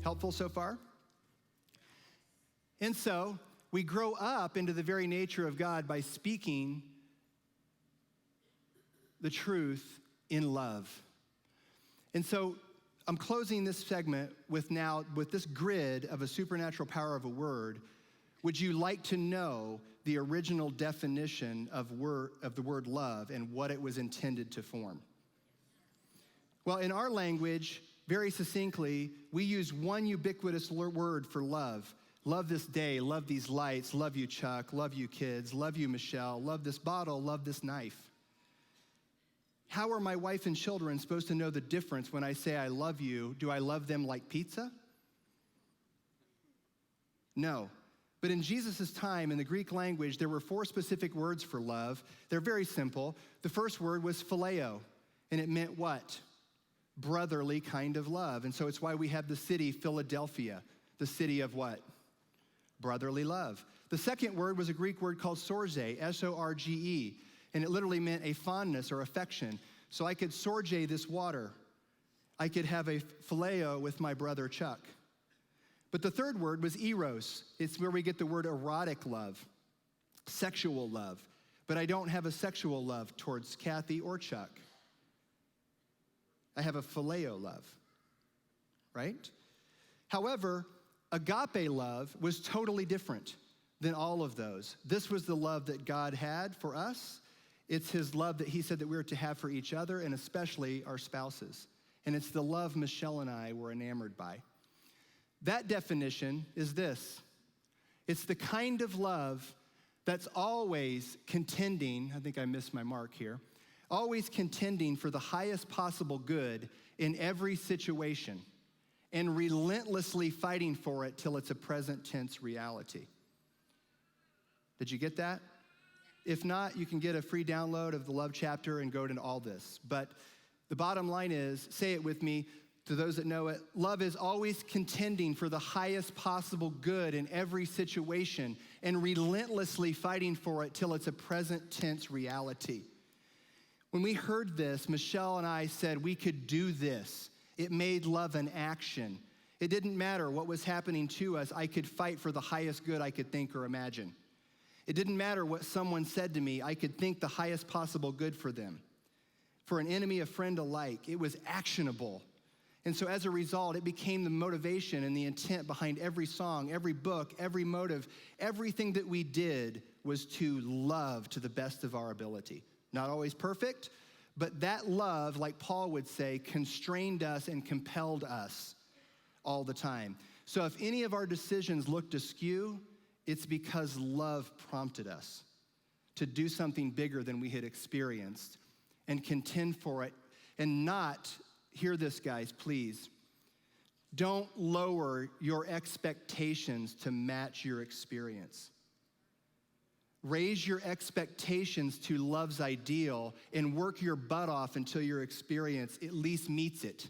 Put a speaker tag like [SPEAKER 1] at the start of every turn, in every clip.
[SPEAKER 1] Helpful so far? And so we grow up into the very nature of God by speaking the truth in love. And so I'm closing this segment with this grid of a supernatural power of a word. Would you like to know the original definition of the word love and what it was intended to form? Well, in our language, very succinctly, we use one ubiquitous word for love. Love this day, love these lights, love you, Chuck, love you, kids, love you, Michelle, love this bottle, love this knife. How are my wife and children supposed to know the difference when I say I love you? Do I love them like pizza? No. But in Jesus' time, in the Greek language, there were 4 specific words for love. They're very simple. The first word was phileo, and it meant what? Brotherly kind of love. And so it's why we have the city Philadelphia, the city of what? Brotherly love. The second word was a Greek word called sorge, S-O-R-G-E, and it literally meant a fondness or affection. So I could sorge this water. I could have a phileo with my brother Chuck. But the third word was eros. It's where we get the word erotic love, sexual love. But I don't have a sexual love towards Kathy or Chuck. I have a phileo love, right? However, agape love was totally different than all of those. This was the love that God had for us. It's his love that he said that we were to have for each other and especially our spouses. And it's the love Michelle and I were enamored by. That definition is this. It's the kind of love that's always contending, I think I missed my mark here, always contending for the highest possible good in every situation and relentlessly fighting for it till it's a present tense reality. Did you get that? If not, you can get a free download of the love chapter and go to all this. But the bottom line is, say it with me, to those that know it, love is always contending for the highest possible good in every situation and relentlessly fighting for it till it's a present tense reality. When we heard this, Michelle and I said we could do this. It made love an action. It didn't matter what was happening to us. I could fight for the highest good I could think or imagine. It didn't matter what someone said to me. I could think the highest possible good for them. For an enemy, a friend alike, it was actionable. And so as a result, it became the motivation and the intent behind every song, every book, every motive. Everything that we did was to love to the best of our ability. Not always perfect, but that love, like Paul would say, constrained us and compelled us all the time. So if any of our decisions looked askew, it's because love prompted us to do something bigger than we had experienced and contend for it and not, hear this guys, please, don't lower your expectations to match your experience. Raise your expectations to love's ideal and work your butt off until your experience at least meets it.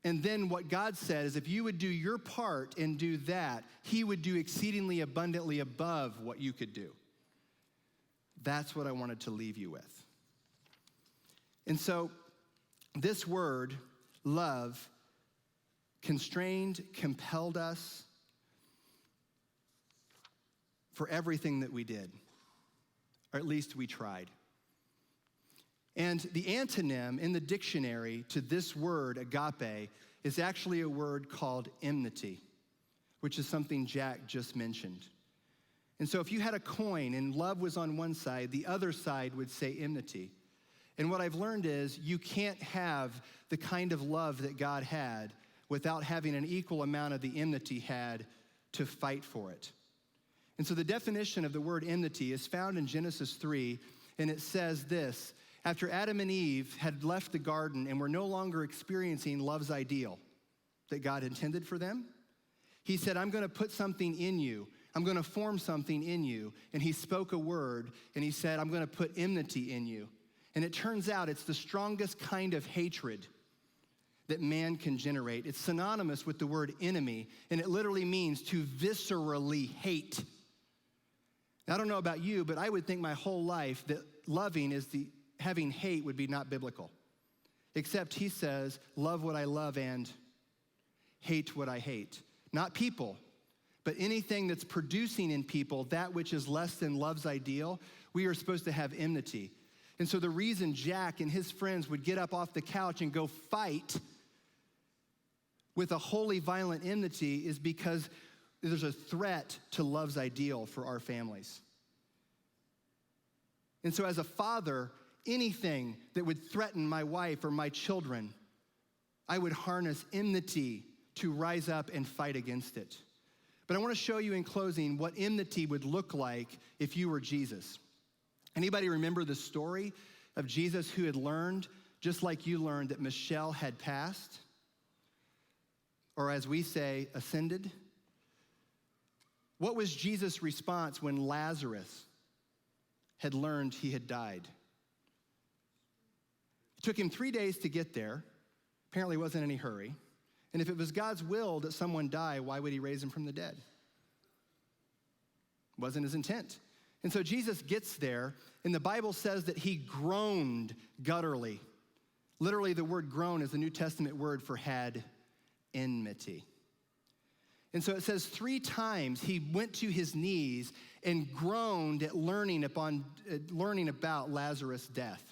[SPEAKER 1] And then what God said is if you would do your part and do that, he would do exceedingly abundantly above what you could do. That's what I wanted to leave you with. And so this word, love, constrained, compelled us for everything that we did, or at least we tried. And the antonym in the dictionary to this word, agape, is actually a word called enmity, which is something Jack just mentioned. And so if you had a coin and love was on one side, the other side would say enmity. And what I've learned is you can't have the kind of love that God had without having an equal amount of the enmity had to fight for it. And so the definition of the word enmity is found in Genesis 3, and it says this: after Adam and Eve had left the garden and were no longer experiencing love's ideal that God intended for them, he said, I'm going to put something in you. I'm going to form something in you. And he spoke a word, and he said, I'm going to put enmity in you. And it turns out it's the strongest kind of hatred that man can generate. It's synonymous with the word enemy, and it literally means to viscerally hate. Now, I don't know about you, but I would think my whole life that loving is having hate would be not biblical. Except he says, love what I love and hate what I hate. Not people, but anything that's producing in people that which is less than love's ideal, we are supposed to have enmity. And so the reason Jack and his friends would get up off the couch and go fight with a holy, violent enmity is because there's a threat to love's ideal for our families. And so as a father, anything that would threaten my wife or my children, I would harness enmity to rise up and fight against it. But I want to show you in closing what enmity would look like if you were Jesus. Anybody remember the story of Jesus who had learned, just like you learned, that Michelle had passed? Or as we say, ascended? What was Jesus' response when Lazarus had learned he had died? It took him 3 days to get there. Apparently wasn't any hurry. And if it was God's will that someone die, why would he raise him from the dead? Wasn't his intent. And so Jesus gets there, and the Bible says that he groaned gutturally. Literally, the word groan is the New Testament word for had enmity. And so it says 3 times he went to his knees and groaned at learning about Lazarus' death.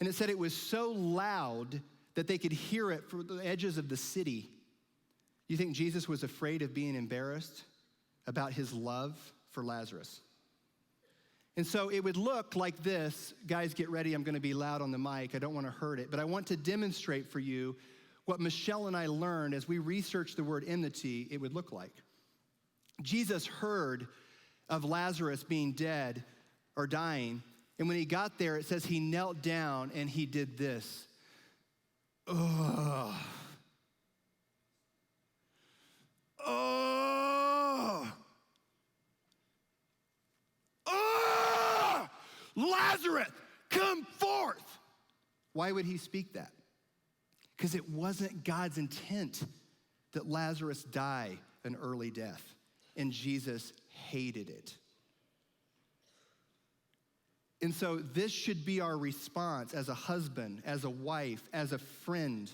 [SPEAKER 1] And it said it was so loud that they could hear it from the edges of the city. You think Jesus was afraid of being embarrassed about his love for Lazarus? And so it would look like this. Guys, get ready. I'm going to be loud on the mic. I don't want to hurt it. But I want to demonstrate for you what Michelle and I learned as we researched the word enmity, it would look like. Jesus heard of Lazarus being dead or dying. And when he got there, it says he knelt down and he did this. Oh. Oh. Oh. Lazarus, come forth. Why would he speak that? Because it wasn't God's intent that Lazarus die an early death, and Jesus hated it. And so this should be our response as a husband, as a wife, as a friend.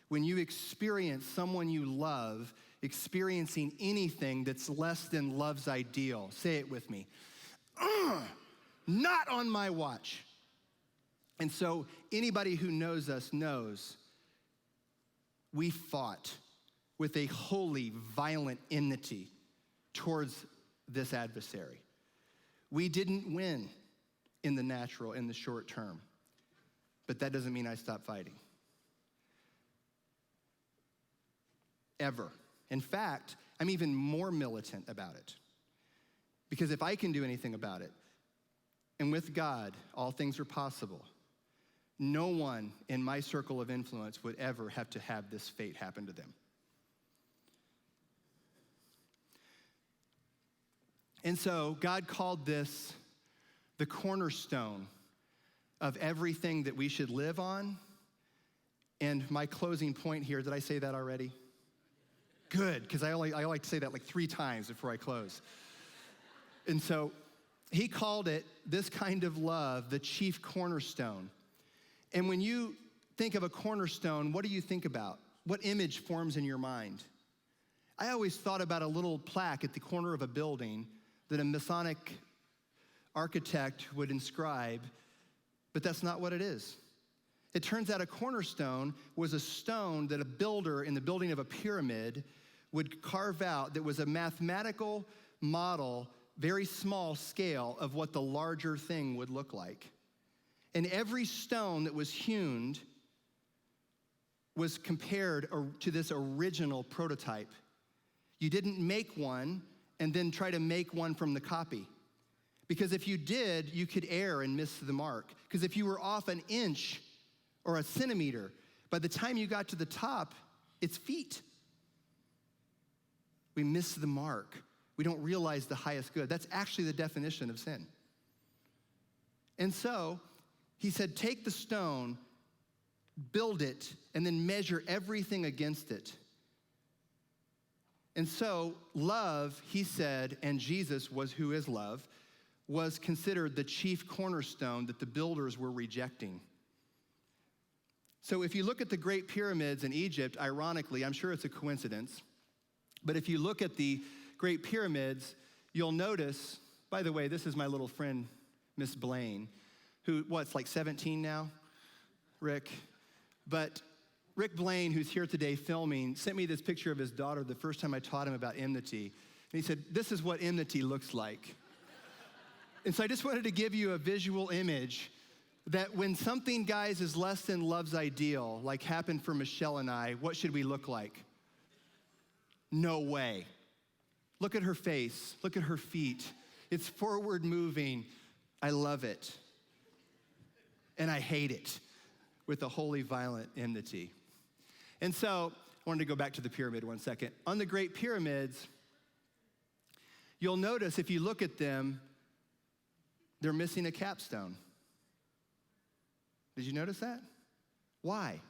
[SPEAKER 1] When you experience someone you love experiencing anything that's less than love's ideal, say it with me. Not on my watch. And so anybody who knows us knows we fought with a holy, violent enmity towards this adversary. We didn't win in the natural, in the short term, but that doesn't mean I stopped fighting. Ever. In fact, I'm even more militant about it. Because if I can do anything about it, and with God, all things are possible, no one in my circle of influence would ever have to have this fate happen to them. And so God called this the cornerstone of everything that we should live on. And my closing point here, did I say that already? Good, because I like to say that like 3 times before I close. And so he called it, this kind of love, the chief cornerstone. And when you think of a cornerstone, what do you think about? What image forms in your mind? I always thought about a little plaque at the corner of a building that a Masonic architect would inscribe, but that's not what it is. It turns out a cornerstone was a stone that a builder in the building of a pyramid would carve out that was a mathematical model, very small scale of what the larger thing would look like. And every stone that was hewn was compared to this original prototype. You didn't make one and then try to make one from the copy. Because if you did, you could err and miss the mark. Because if you were off an inch or a centimeter, by the time you got to the top, it's feet. We miss the mark. We don't realize the highest good. That's actually the definition of sin. And so he said, take the stone, build it, and then measure everything against it. And so love, he said, and Jesus was who is love, was considered the chief cornerstone that the builders were rejecting. So if you look at the Great Pyramids in Egypt, ironically, I'm sure it's a coincidence, but if you look at the Great Pyramids, you'll notice, by the way, this is my little friend, Miss Blaine, who, what's like 17 now, Rick? But Rick Blaine, who's here today filming, sent me this picture of his daughter the first time I taught him about enmity. And he said, this is what enmity looks like. And so I just wanted to give you a visual image that when something, guys, is less than love's ideal, like happened for Michelle and I, what should we look like? No way. Look at her face. Look at her feet. It's forward moving. I love it. And I hate it with a holy, violent enmity. And so I wanted to go back to the pyramid 1 second. On the Great Pyramids, you'll notice if you look at them, they're missing a capstone. Did you notice that? Why?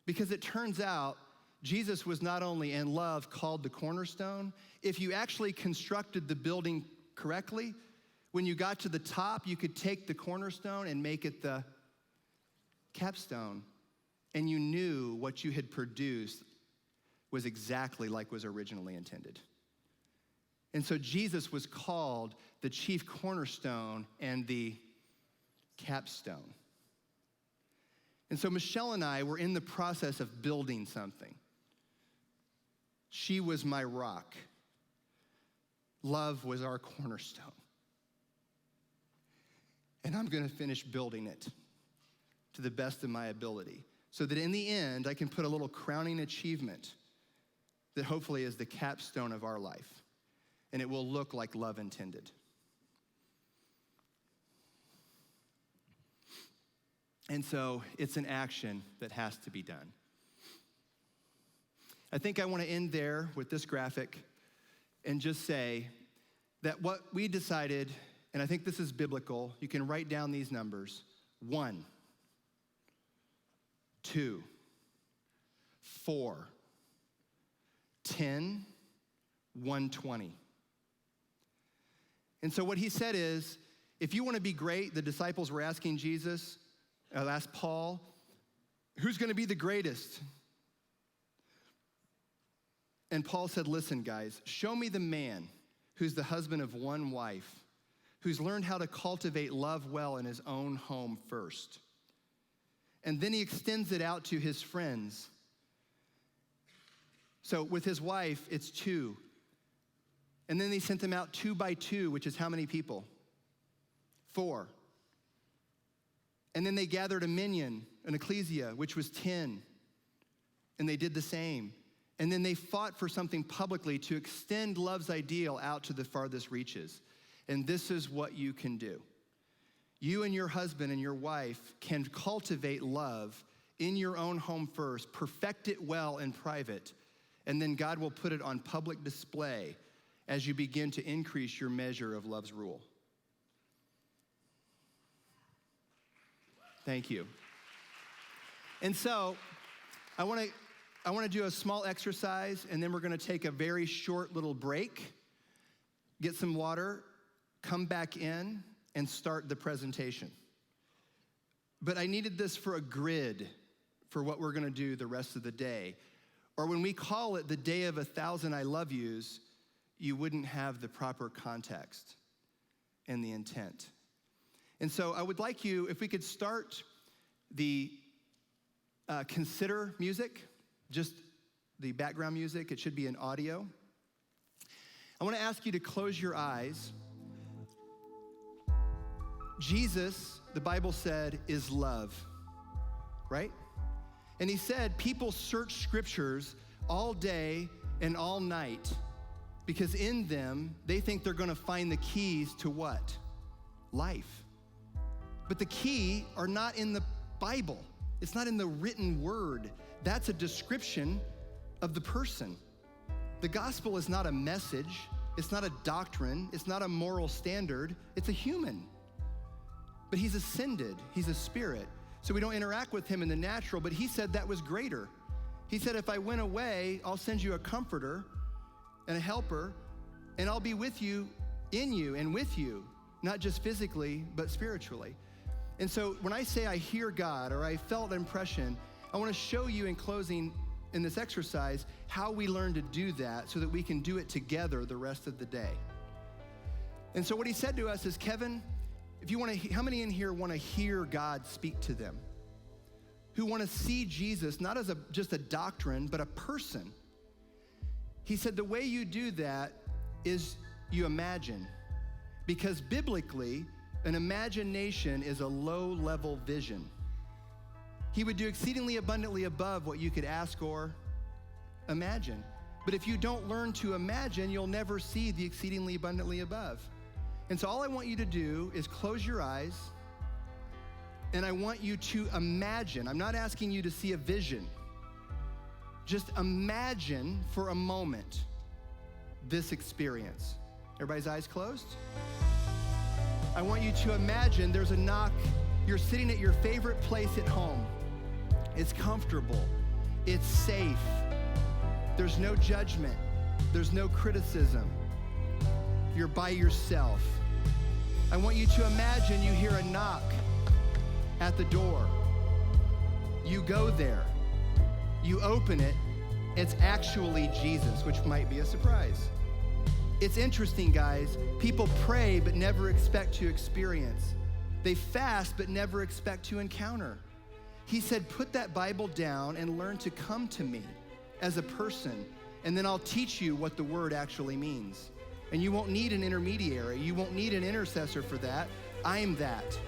[SPEAKER 1] Because it turns out Jesus was not only in love called the cornerstone. If you actually constructed the building correctly, when you got to the top, you could take the cornerstone and make it the capstone. And you knew what you had produced was exactly like was originally intended. And so Jesus was called the chief cornerstone and the capstone. And so Michelle and I were in the process of building something. She was my rock. Love was our cornerstone. And I'm going to finish building it to the best of my ability so that in the end, I can put a little crowning achievement that hopefully is the capstone of our life. And it will look like love intended. And so it's an action that has to be done. I think I want to end there with this graphic and just say that what we decided, and I think this is biblical, you can write down these numbers: 1, 2, 4, 10, 120. And so what he said is, if you want to be great, the disciples were asking Jesus, asked Paul, who's going to be the greatest? And Paul said, listen, guys, show me the man who's the husband of one wife, who's learned how to cultivate love well in his own home first. And then he extends it out to his friends. So with his wife, it's 2. And then they sent them out 2 by 2, which is how many people? 4. And then they gathered a minyan, an ecclesia, which was 10. And they did the same. And then they fought for something publicly to extend love's ideal out to the farthest reaches. And this is what you can do. You and your husband and your wife can cultivate love in your own home first, perfect it well in private, and then God will put it on public display as you begin to increase your measure of love's rule. Thank you. And so I want to do a small exercise, and then we're going to take a very short little break, get some water, come back in, and start the presentation. But I needed this for a grid for what we're going to do the rest of the day. Or when we call it the day of 1,000 I love yous, you wouldn't have the proper context and the intent. And so I would like you, if we could start the consider music, just the background music. It should be in audio. I want to ask you to close your eyes. Jesus, the Bible said, is love, right? And he said people search scriptures all day and all night because in them, they think they're going to find the keys to what? Life. But the key are not in the Bible. It's not in the written word. That's a description of the person. The gospel is not a message. It's not a doctrine. It's not a moral standard. It's a human. But he's ascended. He's a spirit. So we don't interact with him in the natural, but he said that was greater. He said, if I went away, I'll send you a comforter and a helper, and I'll be with you, in you, and with you, not just physically, but spiritually. And so when I say I hear God or I felt impression, I want to show you in closing in this exercise how we learn to do that so that we can do it together the rest of the day. And so what he said to us is, Kevin, if you want to, how many in here want to hear God speak to them? Who want to see Jesus not as just a doctrine, but a person? He said the way you do that is you imagine. Because biblically, an imagination is a low-level vision. He would do exceedingly abundantly above what you could ask or imagine. But if you don't learn to imagine, you'll never see the exceedingly abundantly above. And so all I want you to do is close your eyes, and I want you to imagine. I'm not asking you to see a vision. Just imagine for a moment this experience. Everybody's eyes closed? I want you to imagine there's a knock. You're sitting at your favorite place at home. It's comfortable. It's safe. There's no judgment. There's no criticism. You're by yourself. I want you to imagine you hear a knock at the door. You go there. You open it. It's actually Jesus, which might be a surprise. It's interesting, guys. People pray but never expect to experience. They fast but never expect to encounter. He said, put that Bible down and learn to come to me as a person, and then I'll teach you what the word actually means. And you won't need an intermediary. You won't need an intercessor for that. I'm that.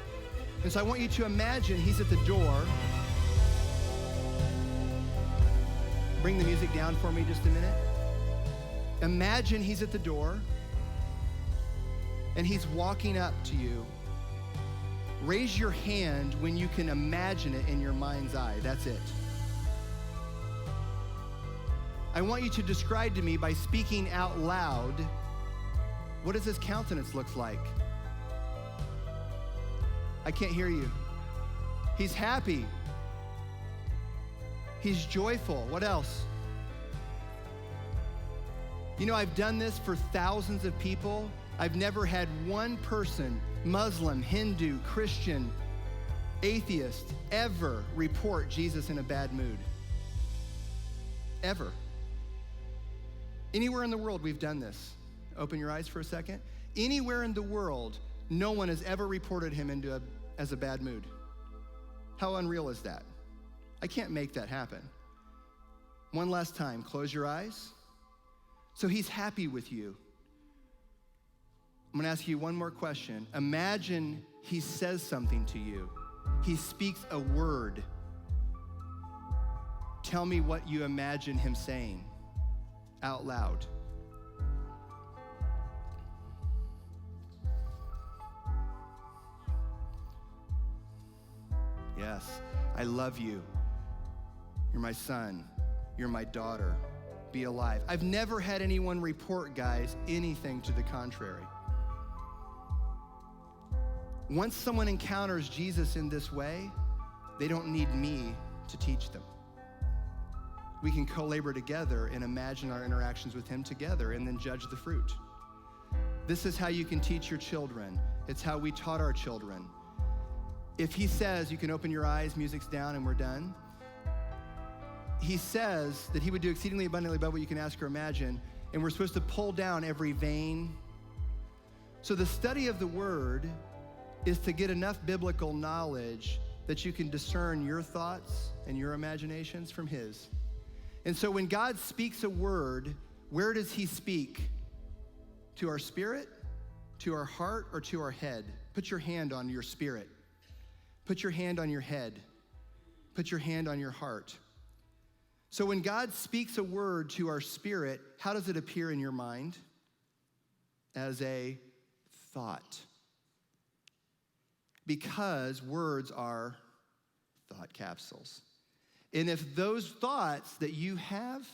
[SPEAKER 1] And so I want you to imagine he's at the door. Bring the music down for me just a minute. Imagine he's at the door and he's walking up to you. Raise your hand when you can imagine it in your mind's eye. That's it. I want you to describe to me by speaking out loud, what does his countenance look like? I can't hear you. He's happy. He's joyful. What else? You know, I've done this for thousands of people. I've never had one person, Muslim, Hindu, Christian, atheist, ever report Jesus in a bad mood. Ever. Anywhere in the world we've done this. Open your eyes for a second. Anywhere in the world, no one has ever reported him as a bad mood. How unreal is that? I can't make that happen. One last time, close your eyes. So he's happy with you. I'm gonna ask you one more question. Imagine he says something to you. He speaks a word. Tell me what you imagine him saying out loud. Yes, I love you. You're my son. You're my daughter. Be alive. I've never had anyone report, guys, anything to the contrary. Once someone encounters Jesus in this way, they don't need me to teach them. We can co-labor together and imagine our interactions with him together and then judge the fruit. This is how you can teach your children. It's how we taught our children. If he says, you can open your eyes, music's down, and we're done. He says that he would do exceedingly abundantly above what you can ask or imagine, and we're supposed to pull down every vein. So the study of the word is to get enough biblical knowledge that you can discern your thoughts and your imaginations from his. And so when God speaks a word, where does he speak? To our spirit, to our heart, or to our head? Put your hand on your spirit. Put your hand on your head. Put your hand on your heart. So when God speaks a word to our spirit, how does it appear in your mind? As a thought. Because words are thought capsules. And if those thoughts that you have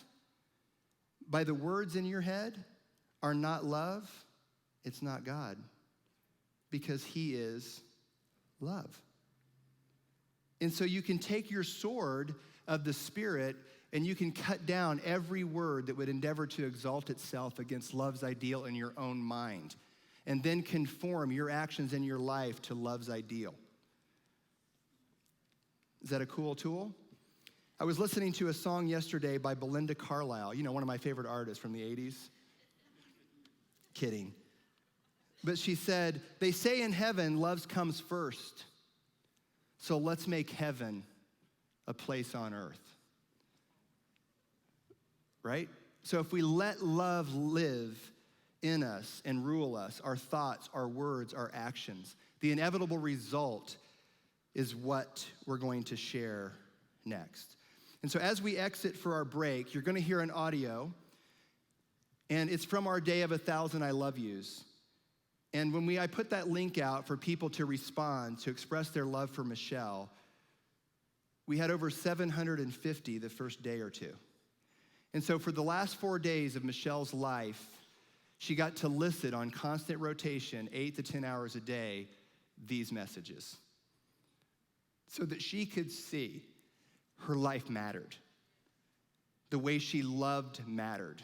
[SPEAKER 1] by the words in your head are not love, it's not God. Because he is love. And so you can take your sword of the Spirit and you can cut down every word that would endeavor to exalt itself against love's ideal in your own mind, and then conform your actions in your life to love's ideal. Is that a cool tool? I was listening to a song yesterday by Belinda Carlisle, one of my favorite artists from the 80s. Kidding. But she said, they say in heaven, love comes first. So let's make heaven a place on earth. Right? So if we let love live in us and rule us, our thoughts, our words, our actions, the inevitable result is what we're going to share next. And so as we exit for our break, you're going to hear an audio, and it's from our Day of 1,000 I Love Yous. And when I put that link out for people to respond, to express their love for Michelle, we had over 750 the first day or two. And so for the last 4 days of Michelle's life, she got to listen on constant rotation, 8 to 10 hours a day, these messages, so that she could see her life mattered. The way she loved mattered.